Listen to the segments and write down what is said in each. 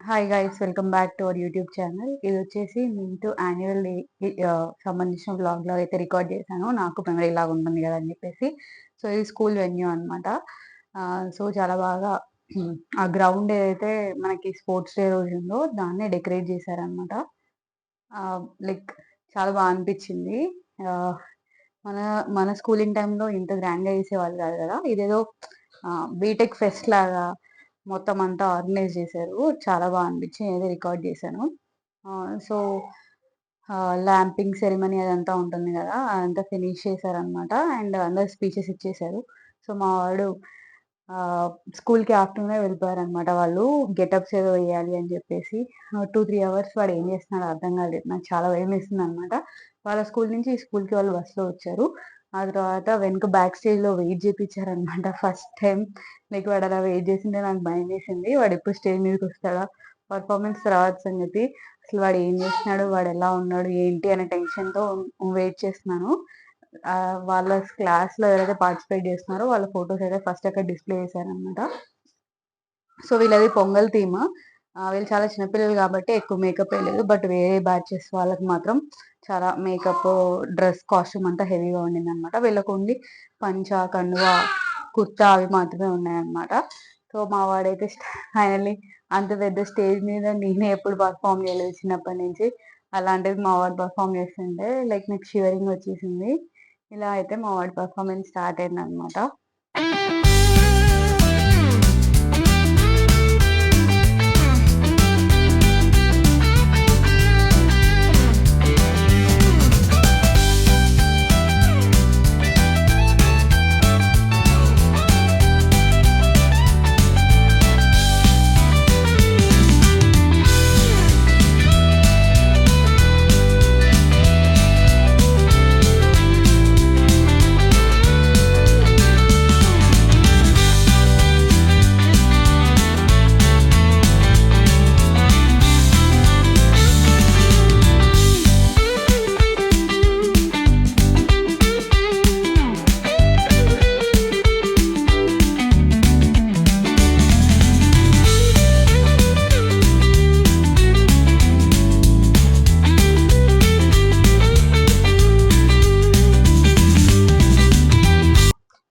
Hi guys, welcome back to our YouTube channel. ఇది వచ్చేసి Mintu annual day సంబంధించిన vlog లాగా అయితే రికార్డ్ చేశాను. నాకు మెమరీ లాగా ఉంటుంది కదా అని చెప్పేసి. సో ఇది స్కూల్ వెన్యూ అనమాట. సో చాలా బాగా ఆ గ్రౌండ్ ఏదైతే మనకి స్పోర్ట్స్ డే రోజు ఉందో దాన్నే డెకరేట్ చేశారనమాట. లైక్ చాలా బాగా అనిపించింది. ఆ, మన మన స్కూలింగ్ టైంలో ఇంత గ్రాండ్గా చేసేవాళ్ళు కాదు కదా. ఇదేదో బీటెక్ ఫెస్ట్ లాగా మొత్తం అంతా ఆర్గనైజ్ చేశారు. చాలా బాగా అనిపించి నేనైతే రికార్డ్ చేశాను. సో ల్యాంపింగ్ సెరిమనీ అదంతా ఉంటుంది కదా, అదంతా ఫినిష్ చేశారనమాట. అండ్ అందరు స్పీచెస్ ఇచ్చేశారు. సో మా వాడు స్కూల్కి ఆఫ్టర్నూనే వెళ్ళిపోయారనమాట. వాళ్ళు గెటప్స్ ఏదో వేయాలి అని చెప్పేసి 2-3 అవర్స్ వాడు ఏం చేస్తున్నాడో అర్థం కాలేదు. నాకు చాలా భయం వేసింది అనమాట. వాళ్ళ స్కూల్ నుంచి ఈ స్కూల్కి వాళ్ళు బస్సులో వచ్చారు. ఆ తర్వాత వెనుక బ్యాక్ స్టేజ్లో వెయిట్ చేయించారనమాట. ఫస్ట్ టైం లైక్ వాడు అలా వెయిట్ చేసింటే నాకు భయం వేసింది. వాడు ఎప్పుడు స్టేజ్ మీదకి వస్తాడా, పర్ఫార్మెన్స్ తర్వాత సంగతి, అసలు వాడు ఏం చేస్తున్నాడు, వాడు ఎలా ఉన్నాడు ఏంటి అనే టెన్షన్తో వెయిట్ చేస్తున్నాను. వాళ్ళ క్లాస్లో ఎవరైతే పార్టిసిపేట్ చేస్తున్నారో వాళ్ళ ఫొటోస్ అయితే ఫస్ట్ అక్కడ డిస్ప్లే చేశారనమాట. సో వీళ్ళది పొంగల్ థీమ్. వీళ్ళు చాలా చిన్నపిల్లలు కాబట్టి ఎక్కువ మేకప్ వేయలేదు. బట్ వేరే బ్యాచెస్ వాళ్ళకి మాత్రం చాలా మేకప్, డ్రెస్, కాస్ట్యూమ్ అంతా హెవీగా ఉండింది అనమాట. వీళ్ళకు ఓన్లీ పంచా, కండువా, కుర్తా అవి మాత్రమే ఉన్నాయన్నమాట. సో మా వాడైతే ఫైనల్లీ అంత పెద్ద స్టేజ్ మీద నేనే ఎప్పుడు పర్ఫామ్ చేయలేదు చిన్నప్పటి నుంచి. అలాంటిది మా వాడు పర్ఫామ్ చేస్తుంటే లైక్ నాకు షివరింగ్ వచ్చేసింది. ఇలా అయితే మా వాడి పర్ఫార్మెన్స్ స్టార్ట్ అయింది అనమాట.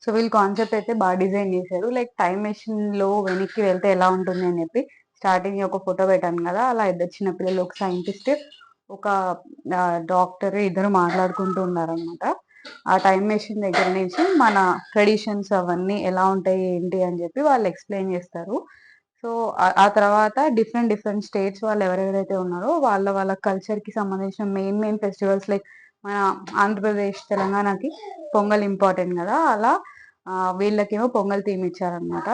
సో వీళ్ళు కాన్సెప్ట్ అయితే బాగా డిజైన్ చేశారు. లైక్ టైం మెషిన్ లో వెనక్కి వెళ్తే ఎలా ఉంటుంది అని చెప్పి స్టార్టింగ్ ఒక ఫోటో పెట్టాను కదా, అలా ఇద్దరు చిన్నపిల్లలు, ఒక సైంటిస్ట్, ఒక డాక్టర్, ఇద్దరు మాట్లాడుకుంటూ ఉన్నారనమాట. ఆ టైం మెషిన్ దగ్గర నుంచి మన ట్రెడిషన్స్ అవన్నీ ఎలా ఉంటాయి ఏంటి అని చెప్పి వాళ్ళు ఎక్స్ప్లెయిన్ చేస్తారు. సో ఆ తర్వాత డిఫరెంట్ డిఫరెంట్ స్టేట్స్ వాళ్ళు ఎవరెవరైతే ఉన్నారో వాళ్ళ వాళ్ళ కల్చర్ కి సంబంధించిన మెయిన్ ఫెస్టివల్స్, లైక్ మన ఆంధ్రప్రదేశ్, తెలంగాణకి పొంగల్ ఇంపార్టెంట్ కదా, అలా వీళ్ళకేమో పొంగల్ థీమ్ ఇచ్చారనమాట.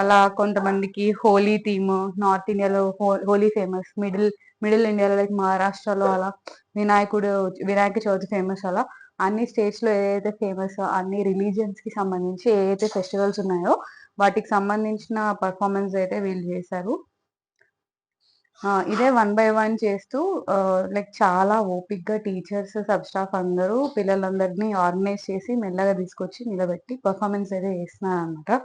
అలా కొంతమందికి హోలీ థీమ్, నార్త్ ఇండియాలో హోలీ ఫేమస్, మిడిల్ ఇండియాలో లైక్ మహారాష్ట్రలో అలా వినాయక చవితి ఫేమస్. అలా అన్ని స్టేట్స్ లో ఏదైతే ఫేమస్, అన్ని రిలీజియన్స్ కి సంబంధించి ఏదైతే ఫెస్టివల్స్ ఉన్నాయో వాటికి సంబంధించిన పర్ఫార్మెన్స్ అయితే వీళ్ళు చేశారు. ఇదే 1 బై 1 చేస్తూ లైక్ చాలా ఓపిక్గా టీచర్స్, సబ్ స్టాఫ్ అందరూ పిల్లలందరినీ ఆర్గనైజ్ చేసి మెల్లగా తీసుకొచ్చి నిలబెట్టి పర్ఫార్మెన్స్ అయితే చేస్తున్నారనమాట.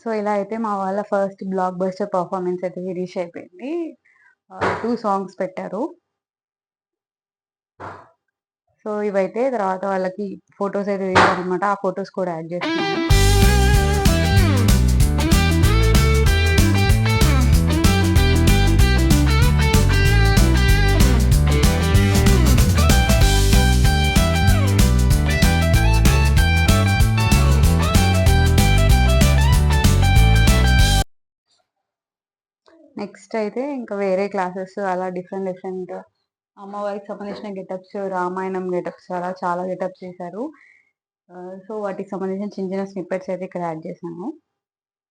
సో, ఇలా అయితే మా వాళ్ళ ఫస్ట్ బ్లాక్ బస్టర్ పర్ఫార్మెన్స్ అయితే ఫినిష్ అయిపోయింది. 2 సాంగ్స్ పెట్టారు. సో, ఇవైతే తర్వాత వాళ్ళకి ఫోటోస్ అయితే దిగారనమాట. ఆ ఫోటోస్ కూడా యాడ్ చేస్తున్నాను. నెక్స్ట్ అయితే ఇంకా వేరే క్లాసెస్ అలా డిఫరెంట్ అమ్మవారికి సంబంధించిన గెటప్స్, రామాయణం గెటప్స్ అలా చాలా గెటప్స్ చేశారు. సో, వాటికి సంబంధించిన చిన్న చిన్న స్నిప్పెట్స్ అయితే ఇక్కడ యాడ్ చేశాను.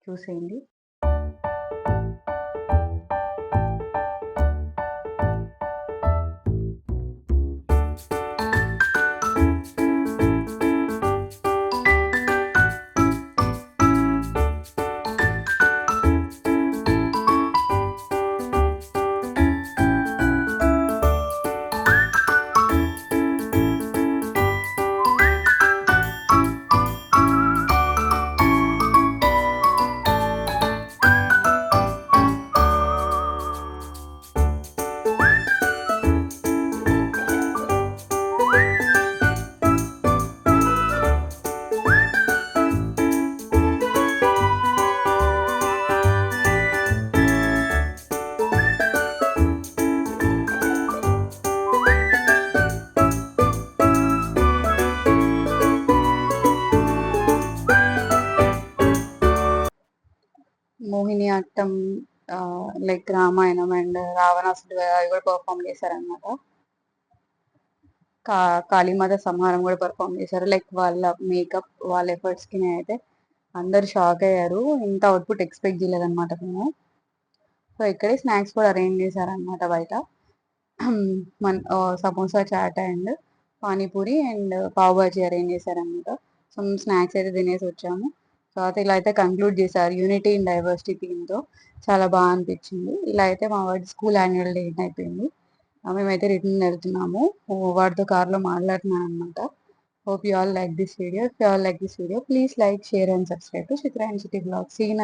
చూసేయండి. మోహినియాట్టం, లైక్ రామాయణం అండ్ రావణాసురుడు అవి కూడా పర్ఫార్మ్ చేశారనమాట. కాళీమాత సంహారం కూడా పర్ఫార్మ్ చేశారు. లైక్ వాళ్ళ మేకప్, వాళ్ళ ఎఫర్ట్స్‌కి నేనైతే అందరూ షాక్ అయ్యారు. ఇంత అవుట్‌పుట్ ఎక్స్‌పెక్ట్ చేయలేదనమాట మేము. సో, ఇక్కడే స్నాక్స్ కూడా అరేంజ్ చేశారనమాట బయట. Samosa chaat and panipuri and pav bhaji arrange చేశారనమాట. సో, మేము స్నాక్స్ అయితే తినేసి వచ్చాము. తర్వాత ఇలా అయితే కంక్లూడ్ చేశారు యూనిటీ ఇన్ డైవర్సిటీ థీమ్‌తో. చాలా అనిపించింది. ఇలా అయితే మా వాడి స్కూల్ యాన్యువల్ డే ఎండ్ అయిపోయింది. మేమైతే రిటర్న్ వెళ్తున్నాము. వాడితో కార్‌లో మాట్లాడుతున్నాననమాట. Hope you all like this video. If you all like this video please like, share and subscribe to Chitra and Chitti vlogs. See you in